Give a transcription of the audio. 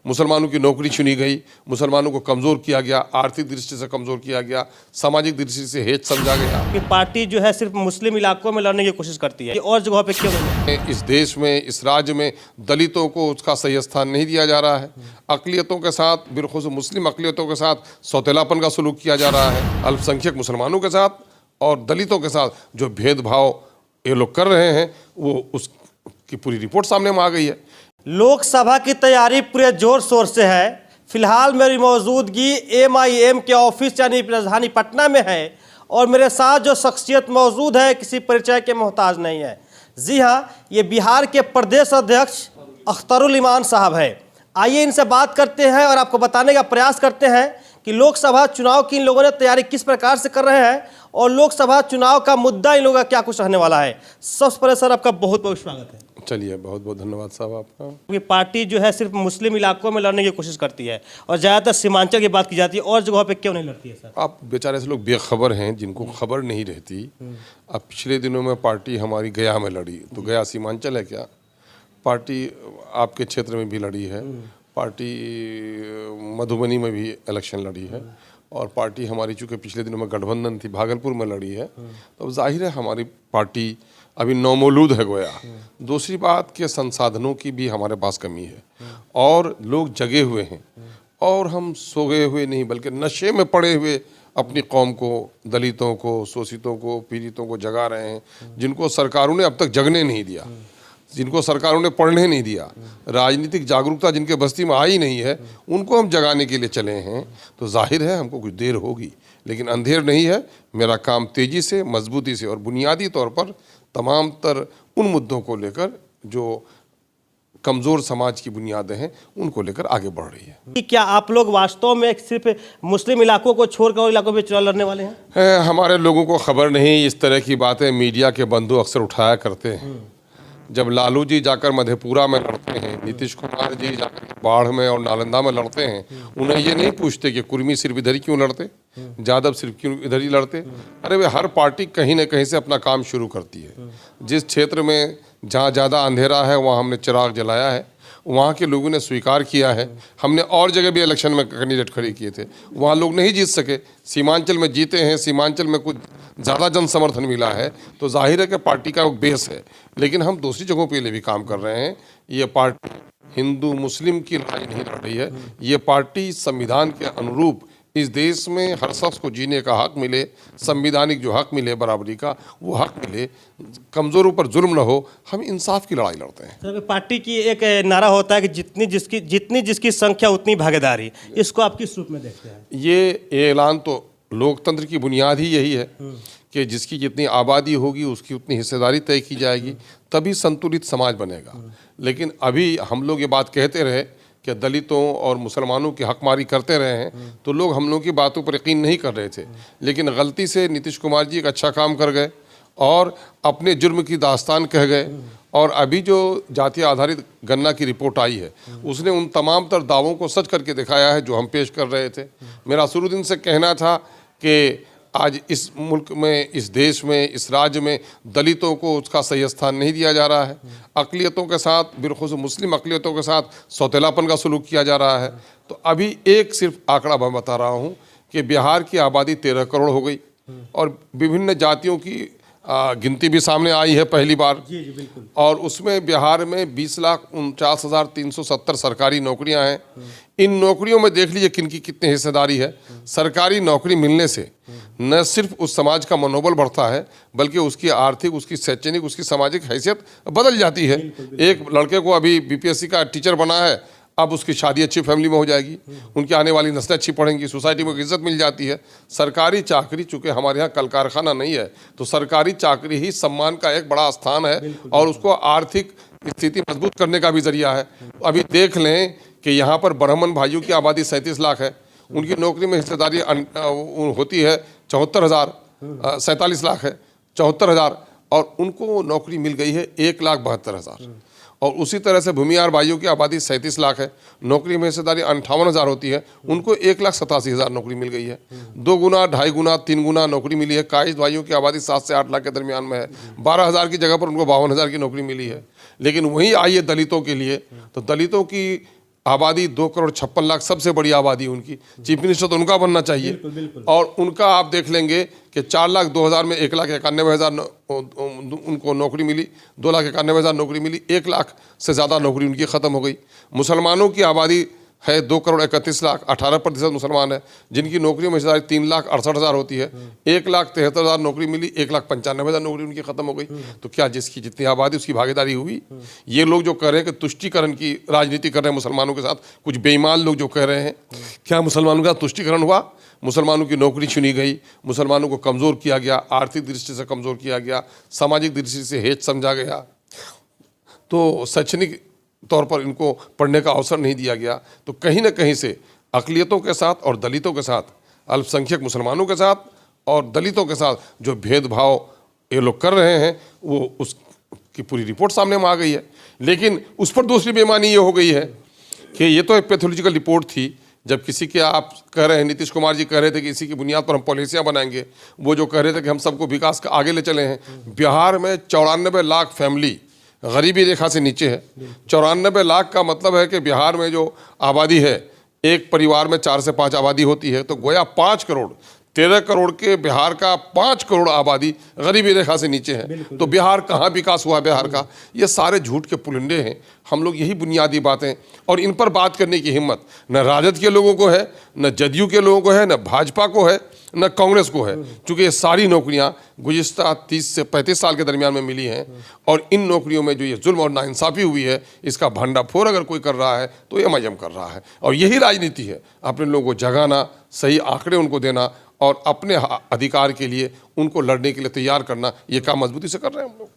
मुसलमानों की नौकरी छीनी गई, मुसलमानों को कमज़ोर किया गया, आर्थिक दृष्टि से कमज़ोर किया गया, सामाजिक दृष्टि से हेच समझा गया। कि पार्टी जो है सिर्फ मुस्लिम इलाकों में लड़ने की कोशिश करती है और जगहों पे क्यों नहीं? इस देश में, इस राज्य में दलितों को उसका सही स्थान नहीं दिया जा रहा है। अक़लियतों के साथ, बिलख़ुसूस मुस्लिम अक़लियतों के साथ सौतेलापन का सलूक किया जा रहा है। अल्पसंख्यक मुसलमानों के साथ और दलितों के साथ जो भेदभाव ये लोग कर रहे हैं, वो उसकी पूरी रिपोर्ट सामने में आ गई है। लोकसभा की तैयारी पूरे जोर शोर से है। फिलहाल मेरी मौजूदगी MIM के ऑफिस यानी राजधानी पटना में है और मेरे साथ जो शख्सियत मौजूद है किसी परिचय के मोहताज नहीं है। जी हाँ, ये बिहार के प्रदेश अध्यक्ष अख्तरुल ईमान साहब है। आइए इनसे बात करते हैं और आपको बताने का प्रयास करते हैं कि लोकसभा चुनाव की इन लोगों ने तैयारी किस प्रकार से कर रहे हैं और लोकसभा चुनाव का मुद्दा इन लोगों का क्या कुछ रहने वाला है। सबसे पहले सर आपका बहुत बहुत स्वागत है। चलिए, बहुत बहुत धन्यवाद साहब आपका। ये पार्टी जो है सिर्फ मुस्लिम इलाकों में लड़ने की कोशिश करती है और ज़्यादातर सीमांचल की बात की जाती है और जगहों पे क्यों नहीं लड़ती है सर? आप बेचारे से लोग बेखबर हैं, जिनको खबर नहीं रहती। अब पिछले दिनों में पार्टी हमारी गया में लड़ी, तो गया सीमांचल है क्या? पार्टी आपके क्षेत्र में भी लड़ी है, पार्टी मधुबनी में भी इलेक्शन लड़ी है और पार्टी हमारी चूँकि पिछले दिनों में गठबंधन थी, भागलपुर में लड़ी है। तो जाहिर है हमारी पार्टी अभी नौमौलूद है गोया। दूसरी बात के संसाधनों की भी हमारे पास कमी है और लोग जगे हुए हैं और हम सोए हुए नहीं बल्कि नशे में पड़े हुए अपनी कौम को, दलितों को, शोषितों को, पीड़ितों को जगा रहे हैं, जिनको सरकारों ने अब तक जगने नहीं दिया, जिनको सरकारों ने पढ़ने नहीं दिया, राजनीतिक जागरूकता जिनके बस्ती में आई नहीं है, उनको हम जगाने के लिए चले हैं। तो जाहिर है हमको कुछ देर होगी, लेकिन अंधेर नहीं है। मेरा काम तेज़ी से, मजबूती से और बुनियादी तौर पर तमाम तर उन मुद्दों को लेकर जो कमज़ोर समाज की बुनियादें हैं उनको लेकर आगे बढ़ रही है। कि क्या आप लोग वास्तव में सिर्फ मुस्लिम इलाकों को छोड़कर और इलाकों में चुनाव लड़ने वाले हैं? हमारे लोगों को खबर नहीं, इस तरह की बातें मीडिया के बंधु अक्सर उठाया करते हैं। जब लालू जी जाकर मधेपुरा में लड़ते हैं, नीतीश कुमार जी जाकर बाढ़ में और नालंदा में लड़ते हैं, उन्हें ये नहीं पूछते कि कुर्मी सिर्फ इधर ही क्यों लड़ते, यादव सिर्फ क्यों इधर ही लड़ते। अरे वे हर पार्टी कहीं ना कहीं से अपना काम शुरू करती है। जिस क्षेत्र में जहाँ ज़्यादा अंधेरा है वहाँ हमने चिराग जलाया है, वहाँ के लोगों ने स्वीकार किया है। हमने और जगह भी इलेक्शन में कैंडिडेट खड़े किए थे, वहाँ लोग नहीं जीत सके, सीमांचल में जीते हैं। सीमांचल में कुछ ज़्यादा जन समर्थन मिला है, तो जाहिर है कि पार्टी का एक बेस है। लेकिन हम दूसरी जगहों पे भी काम कर रहे हैं। ये पार्टी हिंदू मुस्लिम की लड़ाई नहीं लड़ रही है, ये पार्टी संविधान के अनुरूप इस देश में हर शख्स को जीने का हक मिले, संविधानिक जो हक मिले बराबरी का, वो हक मिले, कमज़ोरों पर जुल्म न हो, हम इंसाफ की लड़ाई लड़ते हैं। सर, पार्टी की एक नारा होता है कि जितनी जिसकी संख्या उतनी भागीदारी। इसको आप किस रूप में देखते हैं? ये ऐलान तो लोकतंत्र की बुनियाद ही यही है कि जिसकी जितनी आबादी होगी उसकी उतनी हिस्सेदारी तय की जाएगी, तभी संतुलित समाज बनेगा। लेकिन अभी हम लोग ये बात कहते रहे कि दलितों और मुसलमानों की हकमारी करते रहे हैं, तो लोग हम लोगों की बातों पर यकीन नहीं कर रहे थे। लेकिन गलती से नीतीश कुमार जी एक अच्छा काम कर गए और अपने जुर्म की दास्तान कह गए। और अभी जो जातीय आधारित गणना की रिपोर्ट आई है, उसने उन तमाम तर दावों को सच करके दिखाया है जो हम पेश कर रहे थे। मेरा शुरू दिन से कहना था कि आज इस मुल्क में, इस देश में, इस राज्य में दलितों को उसका सही स्थान नहीं दिया जा रहा है। अक़लियतों के साथ, बिलख़ुसूस मुस्लिम अक़लियतों के साथ सौतेलापन का सलूक किया जा रहा है। तो अभी एक सिर्फ आंकड़ा मैं बता रहा हूँ कि बिहार की आबादी 13 करोड़ हो गई और विभिन्न जातियों की गिनती भी सामने आई है पहली बार। जी बिल्कुल। और उसमें बिहार में 20,49,370 सरकारी नौकरियां हैं। इन नौकरियों में देख लीजिए किनकी कितनी हिस्सेदारी है। सरकारी नौकरी मिलने से न सिर्फ उस समाज का मनोबल बढ़ता है, बल्कि उसकी आर्थिक, उसकी शैक्षणिक, उसकी सामाजिक हैसियत बदल जाती है। एक लड़के को अभी BPSC का टीचर बना है, अब उसकी शादी अच्छी फैमिली में हो जाएगी, उनकी आने वाली नस्लें अच्छी पढ़ेंगी, सोसाइटी में इज्जत मिल जाती है। सरकारी चाकरी, चूँकि हमारे यहाँ कल कारखाना नहीं है, तो सरकारी चाकरी ही सम्मान का एक बड़ा स्थान है और उसको आर्थिक स्थिति मजबूत करने का भी जरिया है। अभी देख लें कि यहाँ पर ब्राह्मण भाइयों की आबादी 37 लाख है, उनकी नौकरी में हिस्सेदारी होती है 47 लाख है, 74,000, और उनको नौकरी मिल गई है 1,72,000। और उसी तरह से भूमिहार भाइयों की आबादी 37 लाख है, नौकरी में हिस्सेदारी 58,000 होती है, उनको 1,87,000 नौकरी मिल गई है। 2 गुना, 2.5 गुना, 3 गुना नौकरी मिली है। कायस्थ भाइयों की आबादी 7 से 8 लाख के दरमियान में है, 12,000 की जगह पर उनको 52,000 की नौकरी मिली है। लेकिन वहीं आइए दलितों के लिए, तो दलितों की आबादी 2,56,00,000 सबसे बड़ी आबादी उनकी, चीफ मिनिस्टर तो उनका बनना चाहिए। बिल्कुल। और उनका आप देख लेंगे कि 4,02,000 में 1,91,000 उनको नौकरी मिली, 2,91,000 नौकरी मिली, 1 लाख से ज़्यादा नौकरी उनकी ख़त्म हो गई। मुसलमानों की आबादी है 2,31,00,000, 18% मुसलमान है, जिनकी नौकरियों में हिस्सेदारी 3,68,000 होती है। 1,73,000 नौकरी मिली, 1,95,000 नौकरी उनकी खत्म हो गई। तो क्या जिसकी जितनी आबादी उसकी भागीदारी हुई? ये लोग जो कह रहे हैं कि तुष्टीकरण की राजनीति कर रहे हैं मुसलमानों के साथ, कुछ बेईमान लोग जो कह रहे हैं, क्या मुसलमानों का तुष्टीकरण हुआ? मुसलमानों की नौकरी छीनी गई, मुसलमानों को कमज़ोर किया गया, आर्थिक दृष्टि से कमज़ोर किया गया, सामाजिक दृष्टि से हेच समझा गया, तो शैक्षणिक तौर पर इनको पढ़ने का अवसर नहीं दिया गया। तो कहीं ना कहीं से अक़लियतों के साथ और दलितों के साथ, अल्पसंख्यक मुसलमानों के साथ और दलितों के साथ जो भेदभाव ये लोग कर रहे हैं, वो उसकी पूरी रिपोर्ट सामने में आ गई है। लेकिन उस पर दूसरी बेईमानी ये हो गई है कि ये तो एक पैथोलॉजिकल रिपोर्ट थी। जब किसी के आप कह रहे हैं, नीतीश कुमार जी कह रहे थे कि इसी की बुनियाद पर हम पॉलिसियाँ बनाएंगे, वो जो कह रहे थे कि हम सबको विकास का आगे ले चले हैं। बिहार में 94 लाख फैमिली गरीबी रेखा से नीचे है। 94 लाख का मतलब है कि बिहार में जो आबादी है, एक परिवार में 4 से 5 आबादी होती है, तो गोया 5 करोड़ 13 करोड़ के बिहार का 5 करोड़ आबादी गरीबी रेखा से नीचे है। तो बिहार कहाँ विकास हुआ बिहार का? ये सारे झूठ के पुलिंदे हैं। हम लोग यही बुनियादी बातें, और इन पर बात करने की हिम्मत न राजद के लोगों को है, न जदयू के लोगों को है, न भाजपा को है, न कांग्रेस को है। क्योंकि ये सारी नौकरियां गुज़िश्ता 30 से 35 साल के दरमियान में मिली हैं, और इन नौकरियों में जो ये जुल्म और नाइंसाफ़ी हुई है, इसका भंडाफोड़ अगर कोई कर रहा है तो ये MIM कर रहा है। और यही राजनीति है, अपने लोगों को जगाना, सही आंकड़े उनको देना और अपने अधिकार के लिए उनको लड़ने के लिए तैयार करना। ये काम मजबूती से कर रहे हैं हम लोग।